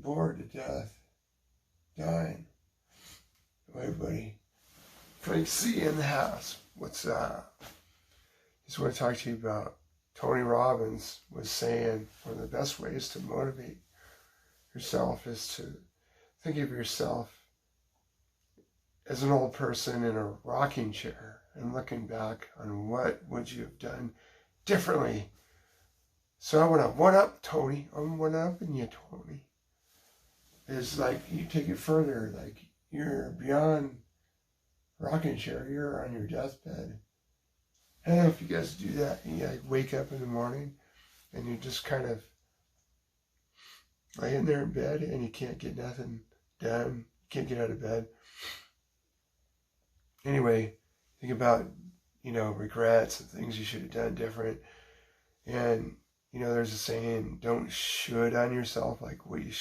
bored to death, dying. Hey, buddy. Frank C in the house. What's up? Just want to talk to you about Tony Robbins was saying one of the best ways to motivate yourself is to think of yourself as an old person in a rocking chair and looking back on what would you have done differently. So I want to one-up Tony. I'm one-upping you, Tony. It's like you take it further, like you're beyond rocking chair, you're on your deathbed. I don't know if you guys do that. You like wake up in the morning and you just kind of laying there in bed and you can't get nothing done. You can't get out of bed. Anyway, think about, regrets and things you should have done different. And, there's a saying, don't should on yourself, like what you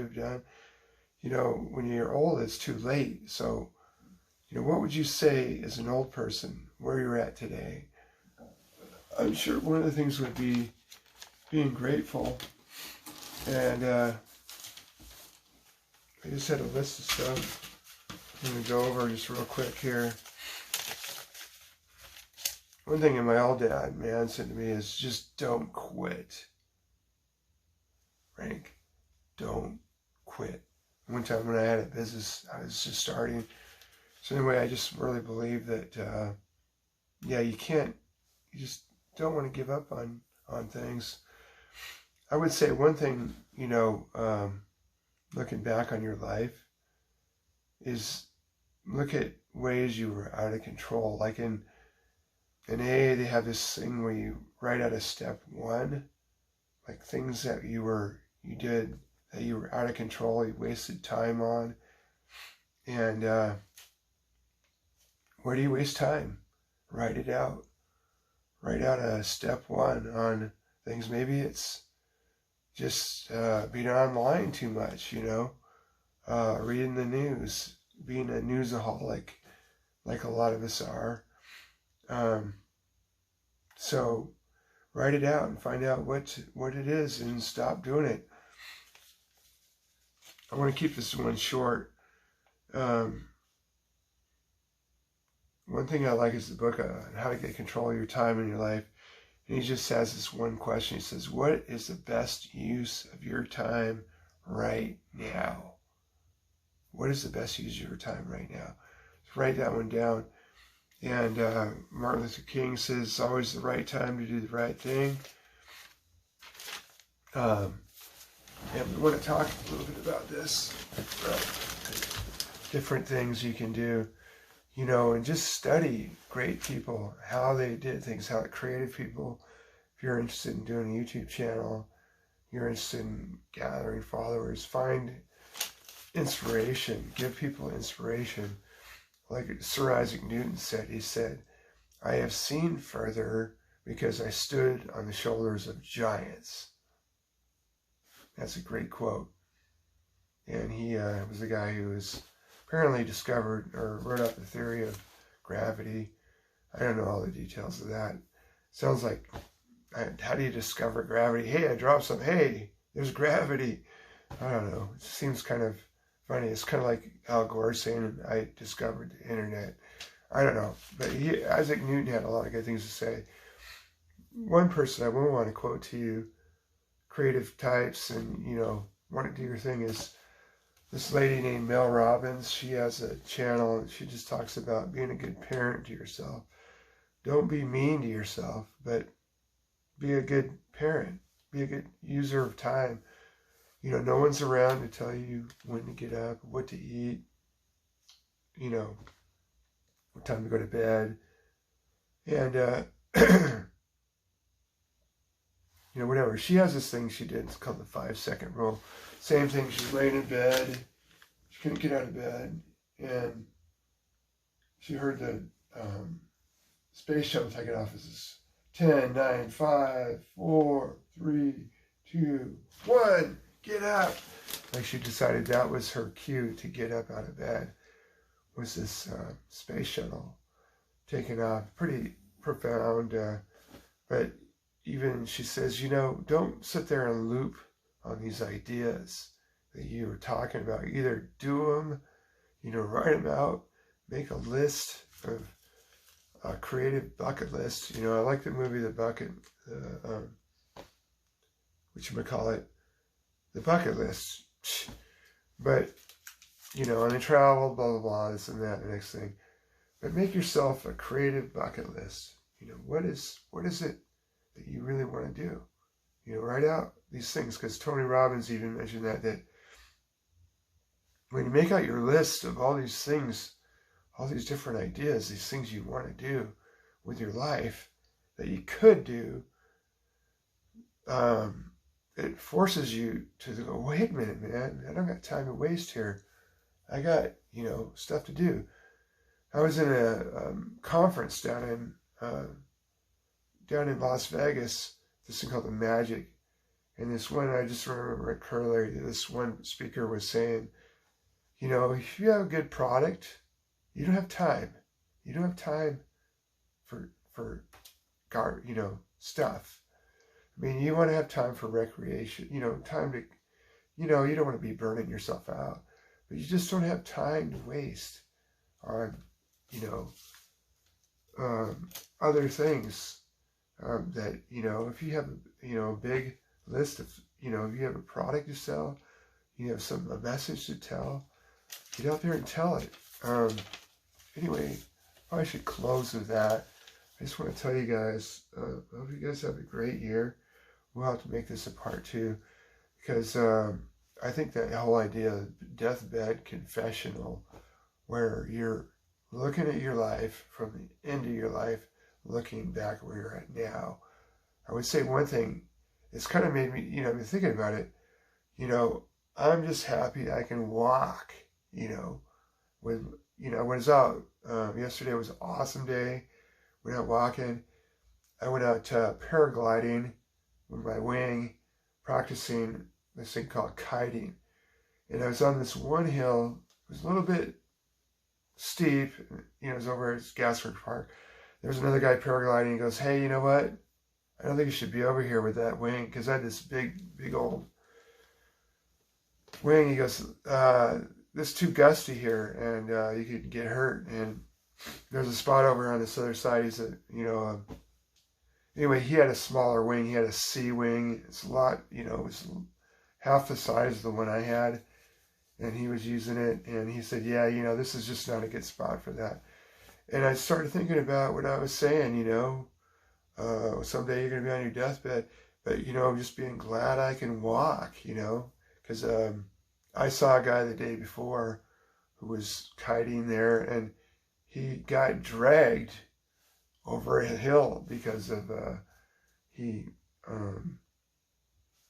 have done. When you're old, it's too late. So, what would you say as an old person, where you're at today? I'm sure one of the things would be being grateful. And I just had a list of stuff I'm going to go over just real quick here. One thing that my old dad, man, said to me is just don't quit. Frank, don't quit. One time when I had a business, I was just starting. So anyway, I just really believe that, you just don't want to give up on things. I would say one thing, looking back on your life is look at ways you were out of control. Like in AA, they have this thing where you write out a step one, like things that you did that you were out of control, you wasted time on. And where do you waste time? Write it out. Write out a step one on things. Maybe it's just being online too much, reading the news, being a newsaholic, like a lot of us are. So write it out and find out what it is and stop doing it. I want to keep this one short. One thing I like is the book on how to get control of your time in your life. And he just has this one question. He says, what is the best use of your time right now? What is the best use of your time right now? So write that one down. And Martin Luther King says it's always the right time to do the right thing. And we want to talk a little bit about this. Different things you can do, and just study great people, how they did things, how creative people. If you're interested in doing a YouTube channel, you're interested in gathering followers, find inspiration, give people inspiration. Like Sir Isaac Newton said, he said, I have seen further because I stood on the shoulders of giants. That's a great quote. And he was the guy who was apparently discovered or wrote up the theory of gravity. I don't know all the details of that. Sounds like, how do you discover gravity? Hey, I dropped something. Hey, there's gravity. I don't know. It seems kind of funny. It's kind of like Al Gore saying, I discovered the internet. I don't know. But Isaac Newton had a lot of good things to say. One person I will want to quote to you, creative types and, want to do your thing, is this lady named Mel Robbins. She has a channel and she just talks about being a good parent to yourself. Don't be mean to yourself, but be a good parent. Be a good user of time. No one's around to tell you when to get up, what to eat, what time to go to bed. And, whatever. She has this thing she did. It's called the 5-second rule. Same thing. She's laying in bed. She couldn't get out of bed. And she heard the space shuttle taking off. This is 10, 9, 5, 4, 3, 2, 1. Get up. Like she decided that was her cue to get up out of bed. Was this space shuttle taking off. Pretty profound. But even she says, don't sit there and loop on these ideas. that you were talking about. Either do them, write them out, make a list of a creative bucket list. I like the movie The Bucket, whatchamacallit, The Bucket List. But, and they travel, blah, blah, blah, this and that, the next thing. But make yourself a creative bucket list. What is it that you really want to do? Write out these things, because Tony Robbins even mentioned that when you make out your list of all these things, all these different ideas, these things you want to do with your life that you could do, it forces you to go, wait a minute, man, I don't got time to waste here. I got, stuff to do. I was in a conference down in Las Vegas, this thing called the Magic. And this one, I just remember it clearly, this one speaker was saying, if you have a good product, you don't have time. You don't have time for stuff. I mean, you want to have time for recreation, time to, you don't want to be burning yourself out, but you just don't have time to waste on, other things that, if you have, a big list of, if you have a product to sell, you have a message to tell, get out there and tell it. Anyway, I should close with that. I just want to tell you guys, I hope you guys have a great year. We'll have to make this a part 2, because I think that whole idea of deathbed confessional, where you're looking at your life from the end of your life, looking back where you're at now. I would say one thing, it's kind of made me, I've been thinking about it, I'm just happy I can walk, when I was out, yesterday was an awesome day, went out walking, I went out paragliding with my wing, practicing this thing called kiting, and I was on this one hill, it was a little bit steep, it was over at Gasworks Park. There was another guy paragliding, he goes, hey, you know what, I don't think you should be over here with that wing, because I had this big old wing. He goes, it's too gusty here, and you could get hurt, and there's a spot over on this other side. He said, anyway, he had a smaller wing. He had a C wing. It's a lot, it was half the size of the one I had, and he was using it, and he said, yeah, this is just not a good spot for that. And I started thinking about what I was saying, someday you're going to be on your deathbed, but, just being glad I can walk, because I saw a guy the day before who was kiting there, and he got dragged over a hill because of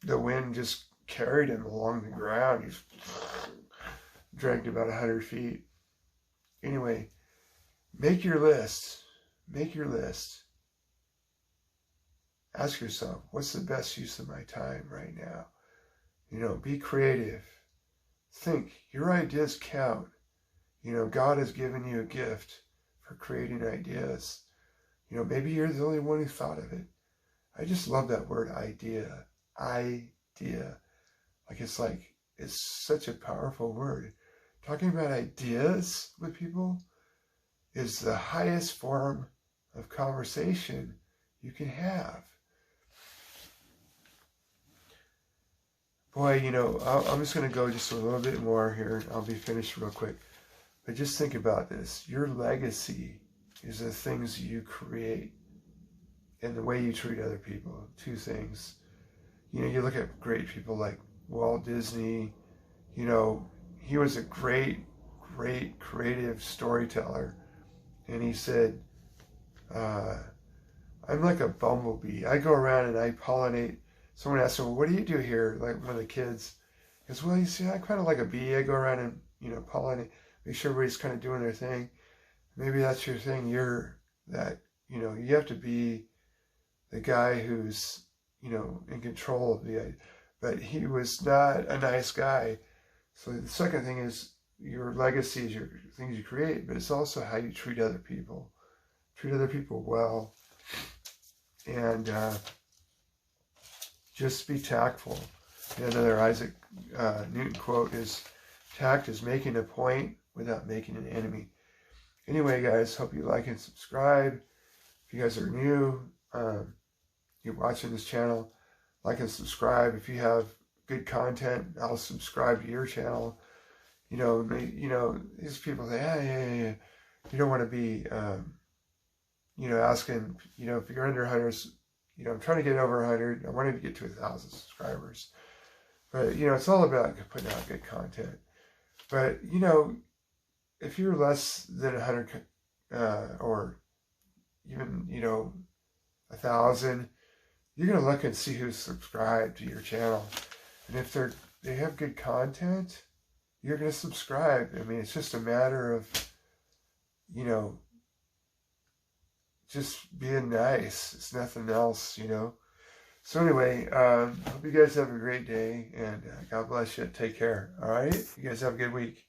the wind just carried him along the ground. He's dragged about 100 feet. Anyway, make your list. Make your list. Ask yourself, what's the best use of my time right now? Be creative. Think. Your ideas count. God has given you a gift for creating ideas. Maybe you're the only one who thought of it. I just love that word, idea. Idea. It's such a powerful word. Talking about ideas with people is the highest form of conversation you can have. Boy, I'm just going to go just a little bit more here. I'll be finished real quick. But just think about this. Your legacy is the things you create and the way you treat other people. 2 things. You look at great people like Walt Disney. He was a great creative storyteller. And he said, I'm like a bumblebee. I go around and I pollinate. Someone asked him, well, what do you do here? Like one of the kids. He goes, well, you see, I'm kind of like a bee. I go around and, pollinate, make sure everybody's kind of doing their thing. Maybe that's your thing. You're that, you have to be the guy who's, in control of the, but he was not a nice guy. So the second thing is your legacy is your things you create, but it's also how you treat other people. Treat other people well. And, just be tactful. Another Isaac Newton quote is, tact is making a point without making an enemy. Anyway, guys, hope you like and subscribe. If you guys are new, you're watching this channel, like and subscribe. If you have good content, I'll subscribe to your channel. You know, these people say, yeah. You don't want to be, asking, if you're under 100, I'm trying to get over 100. I wanted to get to 1,000 subscribers. But, it's all about putting out good content. But, if you're less than 100, or even, 1,000, you're going to look and see who's subscribed to your channel. And if they have good content, you're going to subscribe. I mean, it's just a matter of, just being nice. It's nothing else, So anyway, hope you guys have a great day, and God bless you. Take care. All right? You guys have a good week.